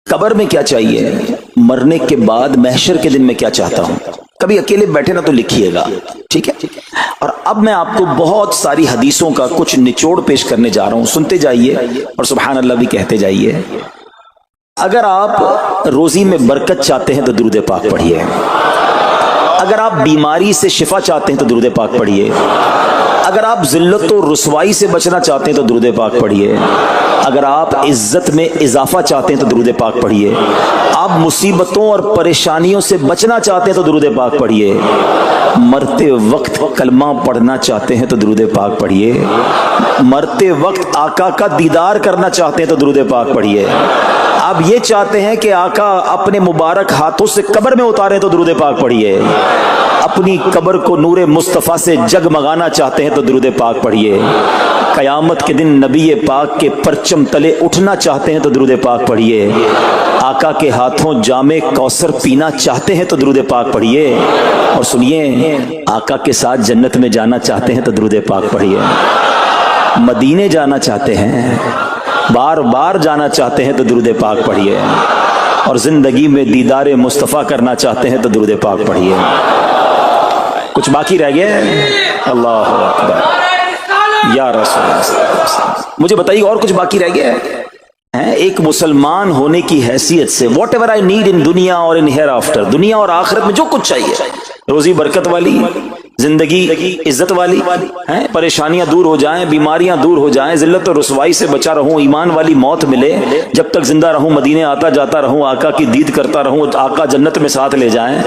قبر میں کیا چاہیے، مرنے کے بعد محشر کے دن میں کیا چاہتا ہوں، کبھی اکیلے بیٹھے نا تو لکھیے گا، ٹھیک ہے؟ اور اب میں آپ کو بہت ساری حدیثوں کا کچھ نچوڑ پیش کرنے جا رہا ہوں، سنتے جائیے اور سبحان اللہ بھی کہتے جائیے۔ اگر آپ روزی میں برکت چاہتے ہیں تو درود پاک پڑھیے، اگر آپ بیماری سے شفا چاہتے ہیں تو درود پاک پڑھیے، اگر آپ ذلت و رسوائی سے بچنا چاہتے ہیں تو درود پاک پڑھیے، اگر آپ عزت میں اضافہ چاہتے ہیں تو درود پاک پڑھیے، آپ مصیبتوں اور پریشانیوں سے بچنا چاہتے ہیں تو درود پاک پڑھیے، مرتے وقت کلمہ پڑھنا چاہتے ہیں تو درود پاک پڑھیے، مرتے وقت آقا کا دیدار کرنا چاہتے ہیں تو درود پاک پڑھیے، آپ یہ چاہتے ہیں کہ آقا اپنے مبارک ہاتھوں سے قبر میں اتارے تو درود پاک پڑھیے، اپنی قبر کو نور مصطفیٰ سے جگمگانا چاہتے ہیں تو درود پاک پڑھیے، قیامت کے دن نبی پاک کے پرچم تلے اٹھنا چاہتے ہیں تو درود پاک پڑھیے، آقا کے ہاتھوں جام کوثر پینا چاہتے ہیں تو درود پاک پڑھیے، اور سنیے آقا کے ساتھ جنت میں جانا چاہتے ہیں تو درود پاک پڑھیے، مدینے جانا چاہتے ہیں، بار بار جانا چاہتے ہیں تو درود پاک پڑھیے، اور زندگی میں دیدار مصطفیٰ کرنا چاہتے ہیں تو درود پاک پڑھیے۔ کچھ باقی رہ گیا؟ اللہ اکبر یا رسول اللہ، مجھے بتائیے اور کچھ باقی رہ گیا ہے؟ ایک مسلمان ہونے کی حیثیت سے what ever I need in دنیا اور ان ہیئر آفٹر، دنیا اور آخرت میں جو کچھ چاہیے، روزی برکت والی، زندگی عزت والی، پریشانیاں دور ہو جائیں، بیماریاں دور ہو جائیں، ذلت و رسوائی سے بچا رہوں، ایمان والی موت ملے، جب تک زندہ رہوں مدینے آتا جاتا رہوں، آقا کی دید کرتا رہوں، آقا جنت میں ساتھ لے جائیں۔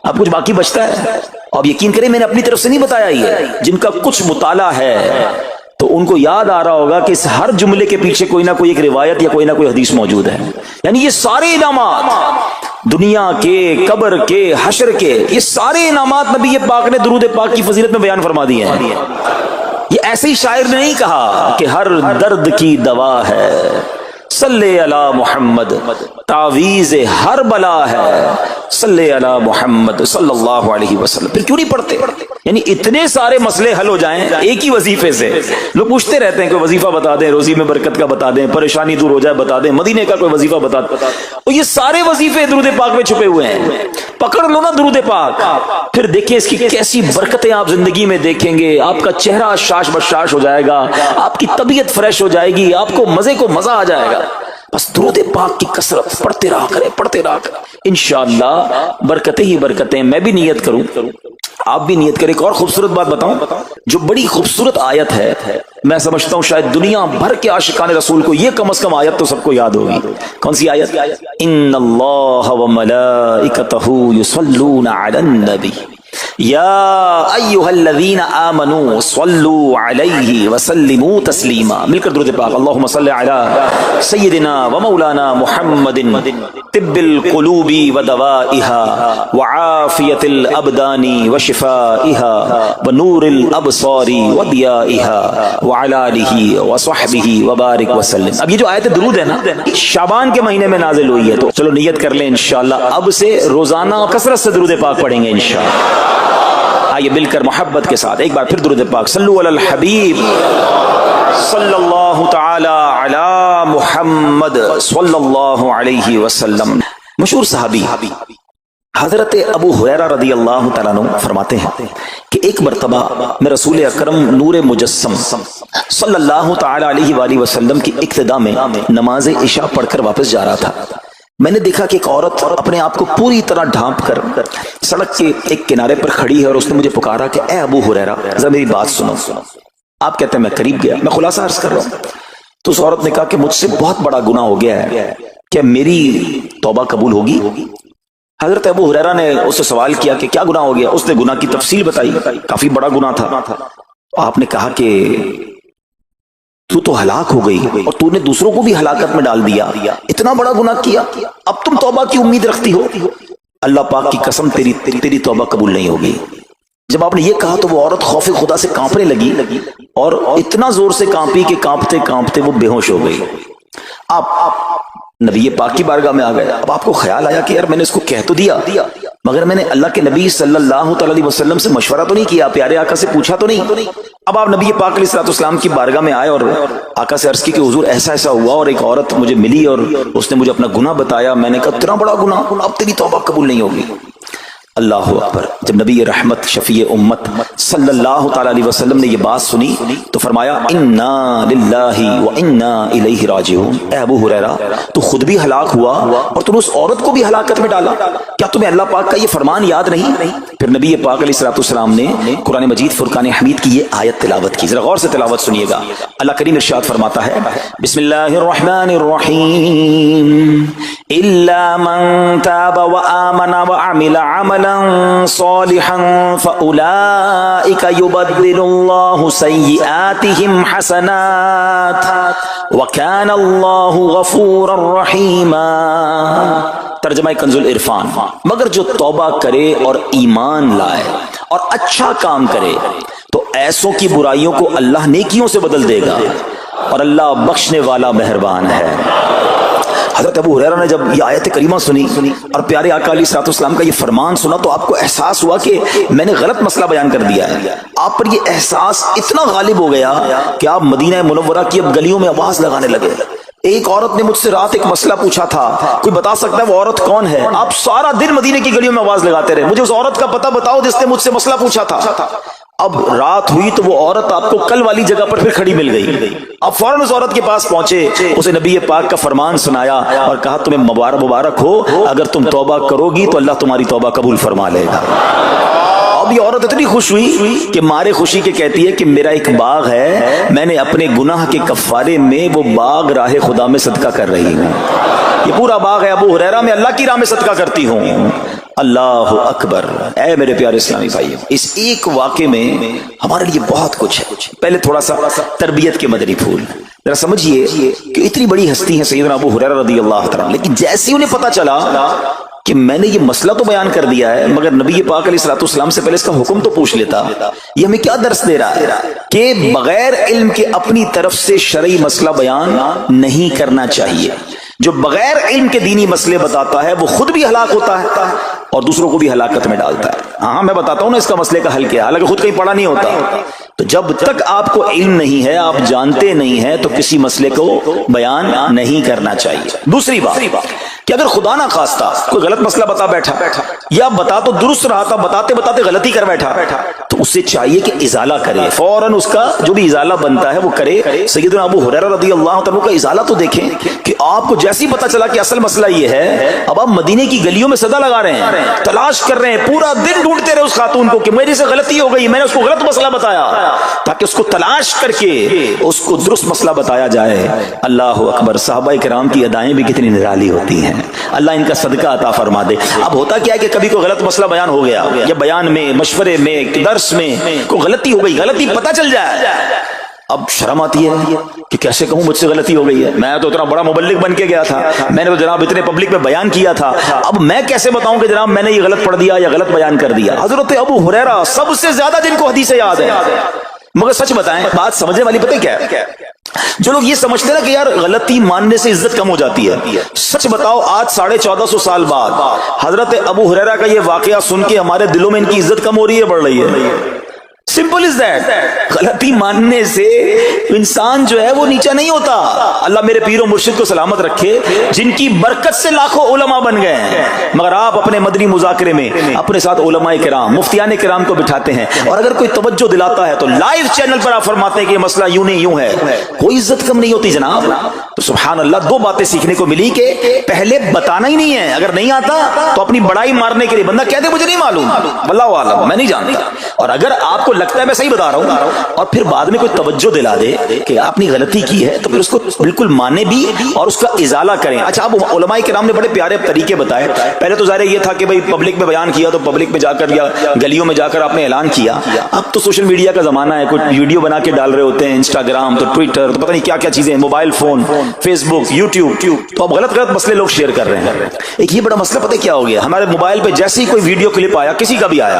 اب کچھ باقی بچتا ہے؟ اب یقین کریں میں نے اپنی طرف سے نہیں بتایا یہ، جن کا کچھ مطالعہ ہے تو ان کو یاد آ رہا ہوگا کہ اس ہر جملے کے پیچھے کوئی نہ کوئی ایک روایت یا کوئی نہ کوئی حدیث موجود ہے، یعنی یہ سارے انعامات دنیا کے، قبر کے، حشر کے، یہ سارے انعامات نبی پاک نے درود پاک کی فضیلت میں بیان فرما دیے ہیں۔ یہ ایسے ہی شاعر نے نہیں کہا کہ ہر درد کی دوا ہے، صلی علی محمد، تعویذ ہر بلا ہے، صلی علی محمد صلی اللہ علیہ وسلم۔ پھر کیوں نہیں پڑھتے؟ یعنی اتنے سارے مسئلے حل ہو جائیں ایک ہی وظیفے سے۔ لوگ پوچھتے رہتے ہیں کوئی وظیفہ بتا دیں، روزی میں برکت کا بتا دیں، پریشانی دور ہو جائے بتا دیں، مدینے کا کوئی وظیفہ بتا دیں، اور یہ سارے وظیفے درود پاک میں چھپے ہوئے ہیں۔ پکڑ لو نا درود پاک، پھر دیکھیں اس کی کیسی برکتیں آپ زندگی میں دیکھیں گے، آپ کا چہرہ شاش بشاش ہو جائے گا، آپ کی طبیعت فریش ہو جائے گی، آپ کو مزے کو مزہ آ جائے گا۔ بس درود پاک کی کثرت پڑھتے رہا کریں، پڑھتے رہا کریں، انشاءاللہ برکتیں ہی برکتیں۔ میں بھی نیت کروں، آپ بھی نیت کریں۔ ایک اور خوبصورت بات بتاؤں، جو بڑی خوبصورت آیت ہے، میں سمجھتا ہوں شاید دنیا بھر کے عاشقان رسول کو یہ کم از کم آیت تو سب کو یاد ہوگی۔ کون سی آیت؟ ان اللہ وملائکتہ یصلون علی النبی یا ایھا الذین آمنوا صلوا علیہ وسلموا تسلیما۔ مل کر درود پاک، اللہم صل علی سیدنا ومولانا محمد طب القلوب ودوائها وعافیۃ الابدان وشفائها ونور الابصار وضیائها وعلی آلہ وصحبہ وبارک وسلم۔ اب یہ جو آیت درود ہے نا، شعبان کے مہینے میں نازل ہوئی ہے، تو چلو نیت کر لیں انشاءاللہ اب سے روزانہ کثرت سے درود پاک پڑھیں گے انشاءاللہ۔ آئیے مل کر محبت کے ساتھ ایک بار پھر درود پاک، صلو علی الحبیب صلی اللہ تعالی علی محمد صلی اللہ علیہ وسلم۔ مشہور صحابی حضرت ابو ہریرہ رضی اللہ تعالیٰ عنہ فرماتے ہیں کہ ایک مرتبہ میں رسول اکرم نور مجسم صلی اللہ تعالی علیہ وآلہ وسلم کی اقتداء میں نماز عشاء پڑھ کر واپس جا رہا تھا۔ میں نے دیکھا کہ ایک عورت اپنے آپ کو پوری طرح ڈھانپ کر سڑک کے ایک کنارے پر کھڑی ہے، اور اس نے مجھے پکارا کہ اے ابو ہریرہ ذرا میری بات سنو۔ آپ کہتے ہیں میں قریب گیا، میں خلاصہ عرض کر رہا ہوں۔ تو اس عورت نے کہا کہ مجھ سے بہت بڑا گناہ ہو گیا ہے، کیا میری توبہ قبول ہوگی؟ حضرت ابو ہریرہ نے اس سے سوال کیا کہ کیا گناہ ہو گیا؟ اس نے گناہ کی تفصیل بتائی، کافی بڑا گناہ تھا۔ آپ نے کہا کہ تو ہلاک ہو گئی اور تو نے دوسروں کو بھی ہلاکت میں ڈال دیا، اتنا بڑا گناہ کیا، اب تم توبہ کی امید رکھتی ہو؟ اللہ پاک کی قسم تیری توبہ قبول نہیں ہوگی۔ جب آپ نے یہ کہا تو وہ عورت خوف خدا سے کانپنے لگی، اور اتنا زور سے کانپی کہ کانپتے کانپتے وہ بے ہوش ہو گئی۔ آپ نبی پاک کی بارگاہ میں آ گئے۔ اب آپ کو خیال آیا کہ یار میں نے اس کو کہہ تو دیا، مگر میں نے اللہ کے نبی صلی اللہ تعالی علیہ وسلم سے مشورہ تو نہیں کیا، پیارے آقا سے پوچھا تو نہیں۔ اب آپ نبی پاک علیہ الصلوۃ والسلام کی بارگاہ میں آئے اور آقا سے عرض کی کہ حضور ایسا ایسا ہوا اور ایک عورت مجھے ملی اور اس نے مجھے اپنا گناہ بتایا۔ میں نے کہا اتنا بڑا گناہ، اب تیری توبہ قبول نہیں ہوگی۔ اللہ اکبر۔ جب نبی رحمت شفیع امت صلی اللہ تعالی علیہ وسلم نے یہ بات سنی تو فرمایا انا للہ وانا الیہ راجعون۔ اے ابو ہریرہ، تو خود بھی ہلاک ہوا اور تم نے اس عورت کو بھی ہلاکت میں ڈالا، کیا تمہیں اللہ پاک کا یہ فرمان یاد نہیں؟ پھر نبی پاک علیہ الصلوۃ والسلام نے قرآن مجید فرقان حمید کی یہ آیت تلاوت کی، ذرا غور سے تلاوت سنیے گا۔ اللہ کریم ارشاد فرماتا ہے بسم اللہ الرحمن الرحیم الا من تاب وآمن وعمل عملا صالحا فأولئك يبدل الله سيئاتهم حسنات وكان الله غفورا رحيما۔ ترجمہ کنز العرفان، مگر جو توبہ کرے اور ایمان لائے اور اچھا کام کرے تو ایسوں کی برائیوں کو اللہ نیکیوں سے بدل دے گا اور اللہ بخشنے والا مہربان ہے۔ حضرت ابو ہریرہ نے جب یہ آیت کریمہ سنی اور پیارے آقا علیہ الصلوۃ والسلام کا یہ فرمان سنا تو آپ کو احساس ہوا کہ میں نے غلط مسئلہ بیان کر دیا ہے۔ آپ پر یہ احساس اتنا غالب ہو گیا کہ آپ مدینہ منورہ کی اب گلیوں میں آواز لگانے لگے۔ ایک عورت نے مجھ سے رات ایک مسئلہ پوچھا تھا، کوئی بتا سکتا ہے وہ عورت کون ہے؟ آپ سارا دن مدینے کی گلیوں میں آواز لگاتے رہے، مجھے اس عورت کا پتہ بتاؤ جس نے مجھ سے مسئلہ پوچھا تھا۔ اب رات ہوئی تو وہ عورت آپ کو کل والی جگہ پر پھر کھڑی مل گئی۔ آپ فوراً اس عورت کے پاس پہنچے، اسے نبی پاک کا فرمان سنایا اور کہا تمہیں مبارک ہو، اگر تم توبہ کرو گی تو اللہ تمہاری توبہ قبول فرما لے گا۔ اب یہ عورت اتنی خوش ہوئی کہ مارے خوشی کے کہتی ہے کہ میرا ایک باغ ہے، میں نے اپنے گناہ کے کفارے میں وہ باغ راہ خدا میں صدقہ کر رہی ہوں۔ یہ پورا باغ ہے ابو ہریرہ میں اللہ کی راہ میں صدقہ کرتی ہوں۔ اللہ اکبر۔ اے میرے پیارے اسلامی بھائیو، اس ایک واقعے میں ہمارے لیے بہت کچھ ہے۔ پہلے تھوڑا سا تربیت کے مدنی پھول ذرا سمجھیے کہ اتنی بڑی ہستی ہیں سیدنا ابو ہریرہ رضی اللہ تعالیٰ، لیکن جیسے انہیں پتا چلا کہ میں نے یہ مسئلہ تو بیان کر دیا ہے مگر نبی پاک علیہ الصلوۃ والسلام سے پہلے اس کا حکم تو پوچھ لیتا، یہ ہمیں کیا درس دے رہا ہے کہ بغیر علم کے اپنی طرف سے شرعی مسئلہ بیان نہیں کرنا چاہیے۔ جو بغیر علم کے دینی مسئلے بتاتا ہے وہ خود بھی ہلاک ہوتا ہے اور دوسروں کو بھی ہلاکت میں ڈالتا ہے۔ ہاں میں بتاتا ہوں نا اس کا مسئلے کا حل کیا، حالانکہ خود کہیں پڑھا نہیں ہوتا۔ تو جب تک آپ کو علم نہیں ہے، آپ جانتے نہیں ہیں، تو کسی مسئلے کو بیان نہیں کرنا چاہیے۔ دوسری بات کہ اگر خدا نہ خواستہ کوئی غلط مسئلہ بتا بیٹھا یا بتا تو درست رہا تھا، بتاتے بتاتے غلطی کر بیٹھا، تو اسے چاہیے کہ ازالہ کرے، فوراً اس کا جو بھی ازالہ بنتا ہے وہ کرے۔ سیدنا ابو ہریرہ رضی اللہ عنہ کا ازالہ تو دیکھیں کہ آپ کو جیسے ہی پتا چلا کہ اصل مسئلہ یہ ہے، اب آپ مدینے کی گلیوں میں صدا لگا رہے ہیں، تلاش کر رہے ہیں، پورا دن ڈھونڈتے رہے اس خاتون کو کہ میری سے غلطی ہو گئی، میں نے اس کو غلط مسئلہ بتایا، تاکہ اس کو تلاش کر کے اس کو درست مسئلہ بتایا جائے۔ اللہ اکبر۔ صحابہ کرام کی ادائیں بھی کتنی نرالی ہوتی ہیں، اللہ ان کا صدقہ عطا فرما دے۔ اب ہوتا کیا ہے کہ کبھی کوئی غلط مسئلہ بیان ہو گیا یا بیان میں، مشورے میں، درس میں کوئی غلطی ہو گئی، غلطی پتہ چل جائے، اب شرم آتی ہے کہ کیسے کہوں مجھ سے غلطی ہو گئی ہے، میں تو اتنا بڑا مبلغ بن کے گیا تھا، میں نے تو جناب اتنے پبلک میں بیان کیا تھا، اب میں کیسے بتاؤں کہ جناب میں نے یہ غلط پڑھ دیا یا غلط بیان کر دیا۔ حضرت ابو ہریرہ سب سے زیادہ جن کو حدیثیں یاد ہے، مگر سچ بتائیں بات سمجھنے والی پتہ کیا ہے؟ جو لوگ یہ سمجھتے ہیں نا کہ یار غلطی ماننے سے عزت کم ہو جاتی ہے، سچ بتاؤ آج 1450 سال بعد حضرت ابو ہریرہ کا یہ واقعہ سن کے ہمارے دلوں میں ان کی عزت کم ہو رہی ہے، بڑھ رہی ہے؟ Simple is that. غلطی ماننے سے انسان جو ہے وہ نیچا نہیں ہوتا۔ اللہ میرے پیر و مرشد کو سلامت رکھے، جن کی برکت سے لاکھوں علماء بن گئے ہیں، مگر آپ اپنے مدنی مذاکرے میں اپنے ساتھ علماء کرام، مفتیان کرام کو بٹھاتے ہیں، اور اگر کوئی توجہ دلاتا ہے تو لائیو چینل پر آپ فرماتے ہیں کہ یہ مسئلہ یوں نہیں یوں ہے، کوئی عزت کم نہیں ہوتی جناب۔ تو سبحان اللہ، دو باتیں سیکھنے کو ملی کہ پہلے بتانا ہی نہیں ہے، اگر نہیں آتا تو اپنی بڑائی مارنے کے لیے بندہ کہتے مجھے نہیں معلوم، واللہ اعلم میں نہیں جانتا، اور اگر آپ کو لگتا ہے میں صحیح بتا رہا ہوں اور پھر بعد میں کوئی توجہ دلا دے کہ آپ نے غلطی کی ہے تو پھر اس کو بالکل مانے بھی اور اس کا ازالہ کریں۔ اچھا، اب علماء کرام نے بڑے پیارے طریقے بتائے۔ پہلے تو ظاہر یہ تھا کہ بھائی پبلک میں بیان کیا تو پبلک میں جا کر یا گلیوں میں جا کر آپ نے اعلان کیا، اب تو سوشل میڈیا کا زمانہ ہے، کچھ ویڈیو بنا کے ڈال رہے ہوتے ہیں، انسٹاگرام تو ٹویٹر تو پتہ نہیں کیا کیا چیزیں، موبائل فون، فیس بک، یوٹیوب، تو اب غلط مسئلے لوگ شیئر کر رہے ہیں۔ ایک یہ بڑا مسئلہ پتہ کیا ہو گیا، ہمارے موبائل پہ جیسے ہی کوئی ویڈیو کلپ آیا، کسی کا بھی آیا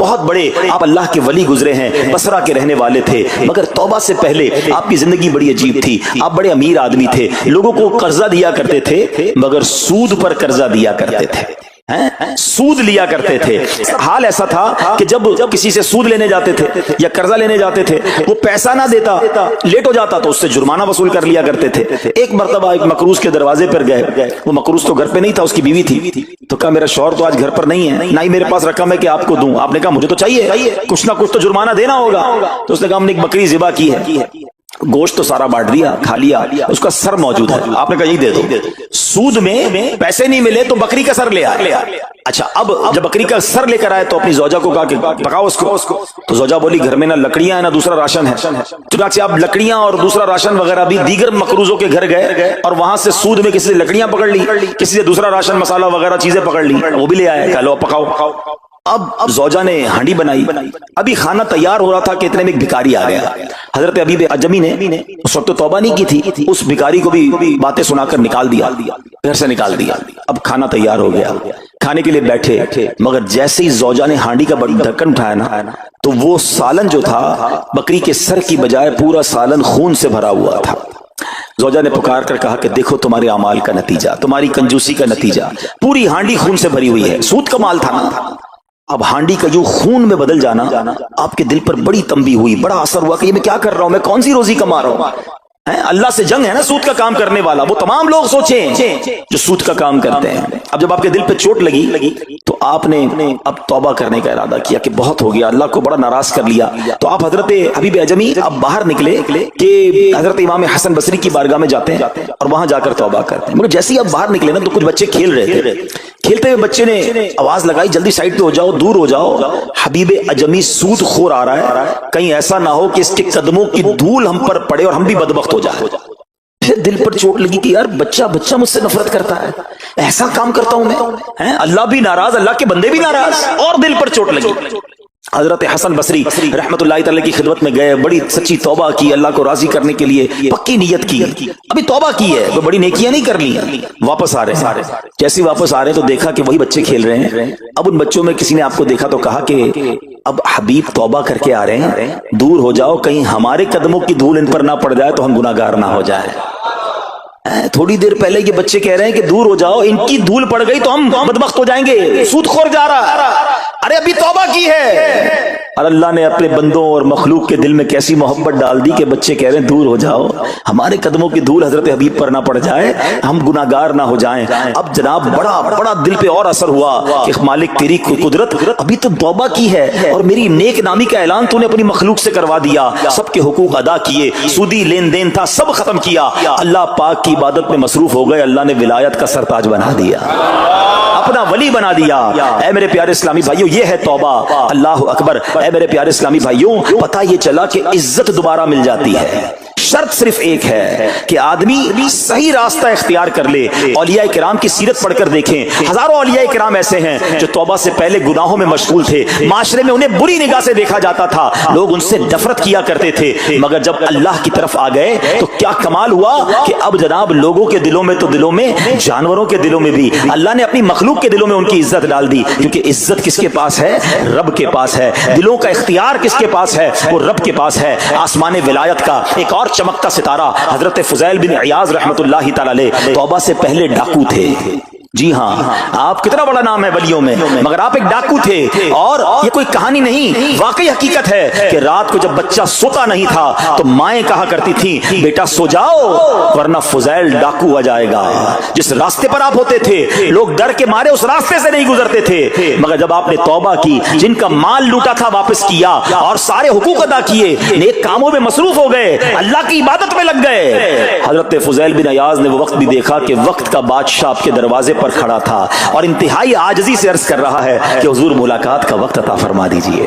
بہت بڑے آپ اللہ کے ولی گزرے ہیں، بصرہ کے رہنے والے تھے، مگر توبہ سے پہلے آپ کی زندگی بڑی عجیب تھی. آپ بڑے امیر آدمی تھے، لوگوں کو قرضہ دیا کرتے تھے مگر سود پر قرضہ دیا کرتے تھے، سود لیا کرتے تھے. حال ایسا تھا کہ جب کسی سے سود لینے جاتے تھے یا قرضہ لینے جاتے تھے، وہ پیسہ نہ دیتا، لیٹ ہو جاتا تو اس سے جرمانہ وصول کر لیا کرتے تھے. ایک مرتبہ ایک مقروض کے دروازے پر گئے، وہ مقروض تو گھر پہ نہیں تھا، اس کی بیوی تھی. تو کہا میرا شوہر تو آج گھر پر نہیں ہے، نہ ہی میرے پاس رقم ہے کہ آپ کو دوں. آپ نے کہا مجھے تو چاہیے، کچھ نہ کچھ تو جرمانہ دینا ہوگا. تو اس نے کہا ہم نے ایک بکری ذبح کی ہے، گوشت تو سارا بانٹ دیا، کھا لیا، اس کا سر موجود ہے. آپ نے کہا یہی دے دو. سود میں پیسے نہیں ملے تو بکری کا سر لے آئے. اچھا اب جب بکری کا سر لے کر آئے تو اپنی زوجہ کو کہا کہ پکاؤ اس کو. تو زوجہ بولی گھر میں نہ لکڑیاں ہیں نہ دوسرا راشن ہے. چنانچہ اب لکڑیاں اور دوسرا راشن وغیرہ بھی دیگر مقروضوں کے گھر گئے اور وہاں سے سود میں کسی سے لکڑیاں پکڑ لی، کسی سے دوسرا راشن مسالہ وغیرہ چیزیں پکڑ لی، وہ بھی لے آئے. کہا لو پکاؤ. اب زوجہ نے ہانڈی بنائی، ابھی کھانا تیار ہو رہا تھا کہ اتنے میں ایک بھکاری آ گیا. حضرت ابیب اجمی نے اس وقت تو توبہ نہیں کی تھی، اس بھکاری کو بھی باتیں سنا کر نکال دیا، گھر سے نکال دیا. اب کھانا تیار ہو گیا، کھانے کے لیے بیٹھے، مگر جیسے ہی زوجہ نے ہانڈی کا ڈھکن اٹھایا نا تو وہ سالن جو تھا بکری کے سر کی بجائے پورا سالن خون سے بھرا ہوا تھا. زوجہ نے پکار کر کہا کہ دیکھو تمہارے اعمال کا نتیجہ، تمہاری کنجوسی کا نتیجہ، پوری ہانڈی خون سے بھری ہوئی ہے. سود کا مال تھا نا. اب ہانڈی کا جو خون میں بدل جانا آپ کے دل پر بڑی تنبیہ ہوئی، بڑا اثر ہوا کہ یہ میں کیا کر رہا ہوں، میں کون سی روزی کما رہا ہوں. اللہ سے جنگ ہے نا سود کا کام کرنے والا. وہ تمام لوگ سوچیں جو سود کا کام کرتے ہیں. اب جب آپ کے دل پہ چوٹ لگی تو آپ نے اب توبہ کرنے کا ارادہ کیا کہ بہت ہو گیا، اللہ کو بڑا ناراض کر لیا. تو آپ حضرت حبیب اجمی اب باہر نکلے کہ حضرت امام حسن بصری کی بارگاہ میں جاتے ہیں اور وہاں جا کر توبہ کرتے ہیں. مگر جیسے ہی آپ باہر نکلے نا تو کچھ بچے کھیل رہے تھے. کھیلتے ہوئے بچے نے آواز لگائی جلدی سائڈ پہ ہو جاؤ، دور ہو جاؤ، حبیب اجمی سود خور آ رہا ہے، کہیں ایسا نہ ہو کہ اس کے قدموں کی دھول ہم پر پڑے اور ہم بھی بدبخت ہو جائے. پھر دل پر چوٹ لگی کہ یار بچہ مجھ سے نفرت کرتا ہے، ایسا کام کرتا ہوں میں، اللہ بھی ناراض، اللہ کے بندے بھی ناراض، اور دل پر چوٹ لگی. حضرت حسن بصری رحمت اللہ تعالی کی خدمت میں گئے، بڑی سچی توبہ کی، اللہ کو راضی کرنے کے لیے پکی نیت کی. ابھی توبہ کی ہے، کوئی بڑی نیکیاں نہیں کر لی. واپس آ رہے ہیں، جیسے واپس آ رہے ہیں تو دیکھا کہ وہی بچے کھیل رہے ہیں. اب ان بچوں میں کسی نے آپ کو دیکھا تو کہا کہ اب حبیب توبہ کر کے آ رہے ہیں، دور ہو جاؤ، کہیں ہمارے قدموں کی دھول ان پر نہ پڑ جائے تو ہم گناہگار نہ ہو جائیں. تھوڑی دیر پہلے یہ بچے کہہ رہے ہیں کہ دور ہو جاؤ، ان کی دھول پڑ گئی تو ہم بدبخت ہو جائیں گے، سود خور جا رہا. ارے ابھی توبہ کی ہے. اور اللہ نے اپنے بندوں اور مخلوق کے دل میں کیسی محبت ڈال دی کہ بچے کہہ رہے ہیں دور ہو جاؤ، ہمارے قدموں کی دھول حضرت حبیب پر نہ پڑ جائے، ہم گناہگار نہ ہو جائیں. اب جناب بڑا دل پہ اور اثر ہوا کہ مالک تیری قدرت، ابھی تو توبہ کی ہے اور میری نیک نامی کا اعلان تو نے اپنی مخلوق سے کروا دیا، سب کے حقوق ادا کیے، سودی لین دین تھا سب ختم کیا، اللہ پاک کی عبادت میں مصروف ہو گئے، اللہ نے ولایت کا سرتاج بنا دیا، اپنا ولی بنا دیا. اے میرے پیارے اسلامی بھائیوں، یہ ہے توبہ. اللہ اکبر. اے میرے پیارے اسلامی بھائیوں، پتہ یہ چلا کہ عزت دوبارہ مل جاتی ہے. شرط صرف ایک ہے کہ آدمی صحیح راستہ اختیار کر لے. اولیاء کرام کی سیرت پڑھ کر دیکھیں، ہزاروں اولیاء کرام ایسے ہیں جو توبہ سے پہلے گناہوں میں مشغول تھے، معاشرے میں انہیں بری نگاہ سے دیکھا جاتا تھا، لوگ ان سے نفرت کیا کرتے تھے، مگر جب اللہ کی طرف آ گئے تو کیا کمال ہوا کہ اب جناب لوگوں کے دلوں میں تو دلوں میں، جانوروں کے دلوں میں بھی اللہ نے اپنی مخلوق کے دلوں میں ان کی عزت ڈال دی. کیونکہ عزت کس کے پاس ہے؟ رب کے پاس ہے. دلوں کا اختیار کس کے پاس ہے؟ وہ رب کے پاس ہے. آسمان ولایت کا ایک اور چمکتا ستارہ حضرت فضیل بن عیاض رحمت اللہ تعالی علیہ توبہ سے پہلے ڈاکو تھے. جی ہاں، آپ کتنا بڑا نام ہے ولیوں میں، مگر آپ ایک ڈاکو تھے. اور یہ کوئی کہانی نہیں، واقعی حقیقت ہے کہ رات کو جب بچہ سوتا نہیں تھا تو مائیں کہا کرتی تھیں بیٹا سو جاؤ ورنہ فضیل ڈاکو آ جائے گا. جس راستے پر آپ ہوتے تھے لوگ ڈر کے مارے اس راستے سے نہیں گزرتے تھے، مگر جب آپ نے توبہ کی، جن کا مال لوٹا تھا واپس کیا اور سارے حقوق ادا کیے، نیک کاموں میں مصروف ہو گئے، اللہ کی عبادت میں لگ گئے. حضرت فضیل بن عیاض نے وہ وقت بھی دیکھا کہ وقت کا بادشاہ آپ کے دروازے پر کھڑا تھا اور انتہائی عاجزی سے عرض کر رہا ہے کہ حضور ملاقات کا وقت عطا فرما دیجئے.